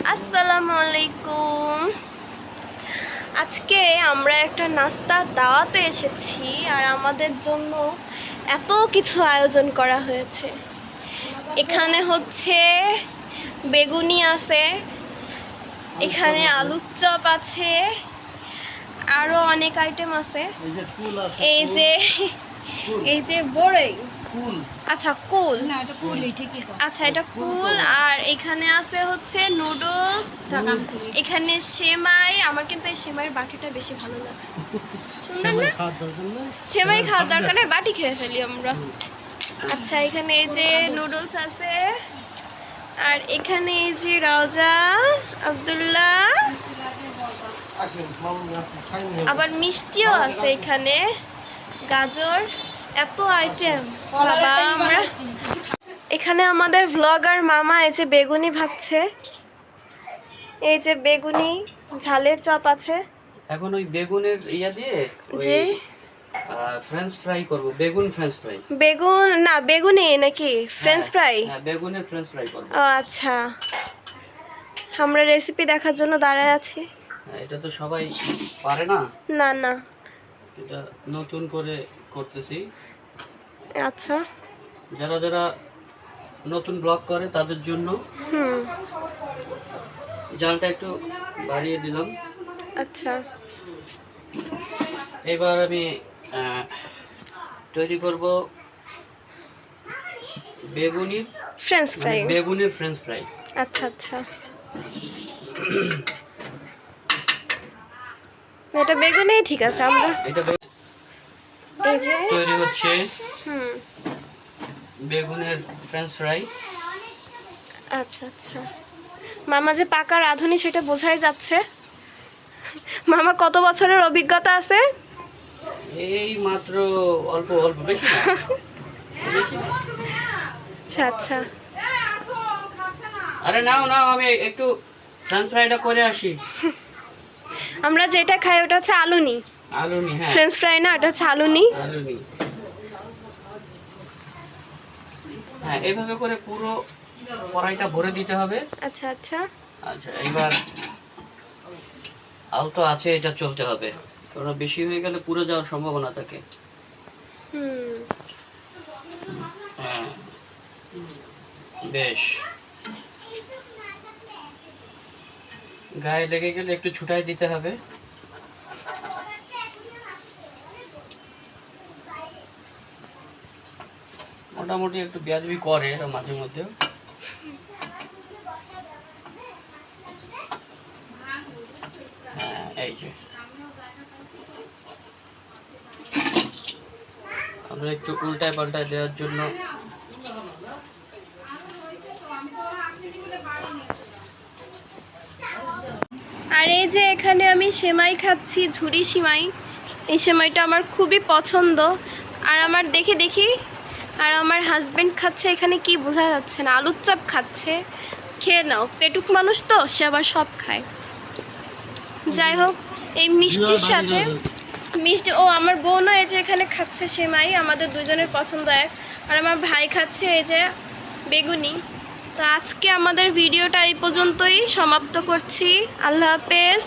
আসসালামু আলাইকুম। আজকে আমরা একটা নাস্তার দাওয়াতে এসেছি আর আমাদের জন্য এত কিছু আয়োজন করা হয়েছে। এখানে হচ্ছে বেগুনি আছে, এখানে আলুর চপ আছে, আরো অনেক আইটেম আছে। এই যে বড়ই, আচ্ছা কুল, আচ্ছা এটা কুল। আর এখানে আছে হচ্ছে নুডলস, এখানে সেমাই। আমার কিন্তু এই সেমাইয়ের বাটিটা বেশি ভালো লাগছে, সুন্দর না? সেমাই খাওয়ার দরকার নেই, বাটি খেয়ে ফেলি আমরা। আচ্ছা এখানে এই যে নুডলস আছে, আর এখানে এই যে রওজা, আব্দুল্লাহ, আবার মিষ্টিও আছে এখানে, গাজর, এত আইটেম বাবা। আমরা এখানে আমাদের ব্লগার মামা এই যে বেগুনি ভাজছে, এই যে বেগুনি ঝালের চপ আছে। এখন ওই বেগুনের ইয়া দিয়ে যে ফ্রেঞ্চ ফ্রাই করব, বেগুন ফ্রেঞ্চ ফ্রাই। বেগুন না বেগুনি নাকি ফ্রেঞ্চ ফ্রাই? হ্যাঁ বেগুনের ফ্রেঞ্চ ফ্রাই করব। ও আচ্ছা, আমরা রেসিপি দেখার জন্য দাঁড়ায় আছি। এটা তো সবাই পারে না, না না, এটা নতুন করে করতেছি। আচ্ছা যারা যারা নতুন ব্লগ করে তাদের জন্য। জালটা একটু বাড়িয়ে দিলাম। আচ্ছা এবার আমি তৈরি করব বেগুনির ফ্রেঞ্চ ফ্রাই। বেগুনের ফ্রেঞ্চ ফ্রাই। আচ্ছা আচ্ছা, এটা বেগুনেই ঠিক আছে। আমরা এটা এই যে তৈরি হচ্ছে বেগুনের ফ্রেঞ্চ ফ্রাই। আচ্ছা আচ্ছা, মামা যে পাকা রাঁধুনি সেটা বোঝাই যাচ্ছে। মামা কত বছরের অভিজ্ঞতা আছে? এই মাত্র অল্প অল্প, বেশি না, বেশি না। আচ্ছা আচ্ছা, আরে নাও নাও, আমি একটু ফ্রেঞ্চ ফ্রাইটা করে আসি। আমরা যেটা খাই ওটা হচ্ছে আলুনি। আলুনি, হ্যাঁ ফ্রেঞ্চ ফ্রাই না, ওটা হচ্ছে আলুনি। আলুনি। হ্যাঁ এইভাবে করে পুরো কড়াইটা ভরে দিতে হবে। আচ্ছা আচ্ছা আচ্ছা এবার আলতো আছে এটা চলতে হবে, কারণ বেশি হয়ে গেলে পুরো যাওয়ার সম্ভাবনা থাকে। হ্যাঁ বেশ, গায়ে লেগে গেলে একটু ছুটাই দিতে হবে। মোটামুটি একটু বেয়াদবি করে এরা মাঝে মধ্যে। হ্যাঁ এই যে আমরা একটু উল্টায় পাল্টায় দেওয়ার জন্য আর এই যে এখানে আমি সেমাই খাচ্ছি, ঝুরি সেমাই। এই সেমাইটা আমার খুবই পছন্দ। আর আমার দেখি আর আমার হাজবেন্ড খাচ্ছে, এখানে কি বোঝা যাচ্ছে না, আলুর চপ খাচ্ছে। খেয়ে নাও, পেটুক মানুষ তো, সে আবার সব খায়। যাই হোক, এই মিষ্টির সাথে মিষ্টি, ও আমার বোনও এই যে এখানে খাচ্ছে সেমাই, আমাদের দুজনের পছন্দ এক। আর আমার ভাই খাচ্ছে এই যে বেগুনি। তো আজকে আমাদের ভিডিওটা এই পর্যন্তই সমাপ্ত করছি। আল্লাহ হাফেজ।